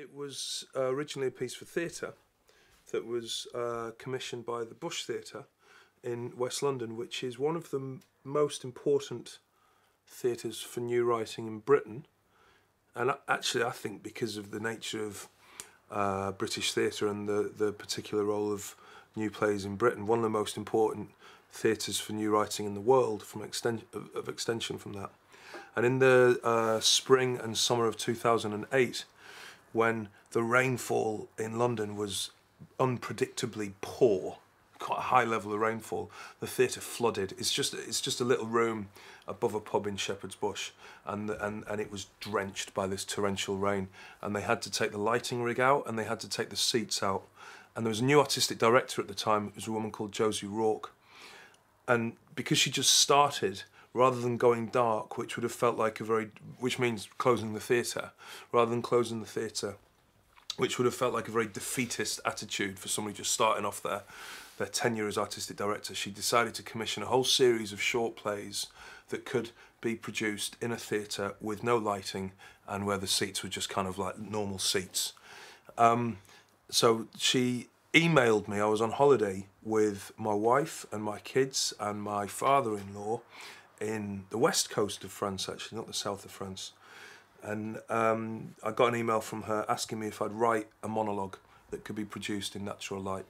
It was originally a piece for theatre that was commissioned by the Bush Theatre in West London, which is one of the most important theatres for new writing in Britain. And actually, I think because of the nature of British theatre and the particular role of new plays in Britain, one of the most important theatres for new writing in the world, from extension from that. And in the spring and summer of 2008, when the rainfall in London was unpredictably poor, quite a high level of rainfall, the theatre flooded. It's just a little room above a pub in Shepherd's Bush, and it was drenched by this torrential rain, and they had to take the lighting rig out and they had to take the seats out. And there was a new artistic director at the time. It was a woman called Josie Rourke, and because she just started, rather than going dark, which would have felt like which means closing the theatre, rather than closing the theatre, which would have felt like a very defeatist attitude for somebody just starting off their tenure as artistic director, she decided to commission a whole series of short plays that could be produced in a theatre with no lighting and where the seats were just kind of like normal seats. So she emailed me. I was on holiday with my wife and my kids and my father-in-law in the west coast of France, actually, not the south of France. And I got an email from her asking me if I'd write a monologue that could be produced in natural light.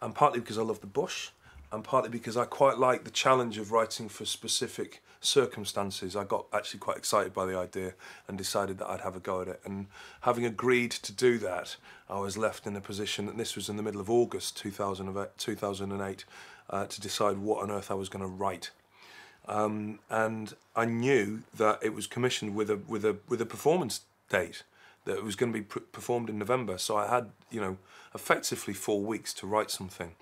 And partly because I love the bush, and partly because I quite like the challenge of writing for specific circumstances, I got actually quite excited by the idea and decided that I'd have a go at it. And having agreed to do that, I was left in a position, and this was in the middle of August 2008, to decide what on earth I was going to write. And I knew that it was commissioned with a performance date, that it was going to be performed in November. So I had, effectively 4 weeks to write something.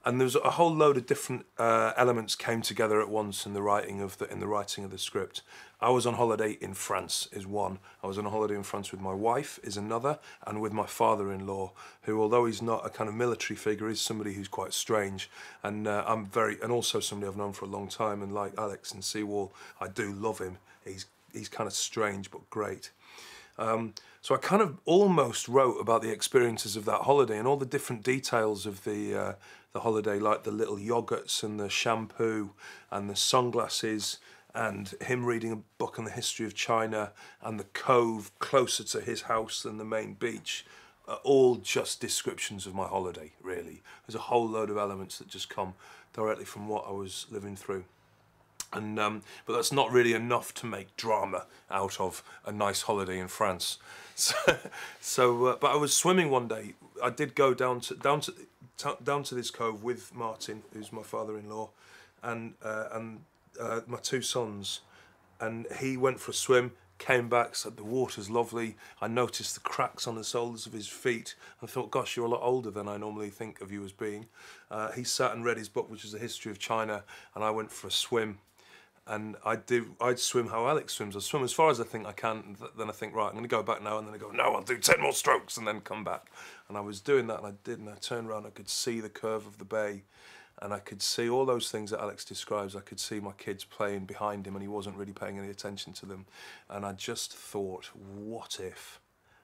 And there was a whole load of different elements came together at once in the writing of the script. I was on holiday in France is one. I was on a holiday in France with my wife is another, and with my father-in-law, who, although he's not a kind of military figure, is somebody who's quite strange. And and also somebody I've known for a long time. And like Alex and Seawall, I do love him. He's kind of strange but great. So I kind of almost wrote about the experiences of that holiday and all the different details of the holiday, like the little yogurts and the shampoo and the sunglasses and him reading a book on the history of China and the cove closer to his house than the main beach. All just descriptions of my holiday, really. There's a whole load of elements that just come directly from what I was living through. And but that's not really enough to make drama out of a nice holiday in France. But I was swimming one day. I did go down to this cove with Martin, who's my father-in-law, and my two sons. And he went for a swim, came back, said the water's lovely. I noticed the cracks on the soles of his feet. I thought, gosh, you're a lot older than I normally think of you as being. He sat and read his book, which is the history of China, and I went for a swim. And I'd swim how Alex swims. I swim as far as I think I can, then I think, right, I'm going to go back now, and then I go, no, I'll do 10 more strokes, and then come back. And I was doing that, and I did, and I turned around, I could see the curve of the bay, and I could see all those things that Alex describes. I could see my kids playing behind him, and he wasn't really paying any attention to them. And I just thought, what if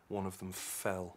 one of them fell?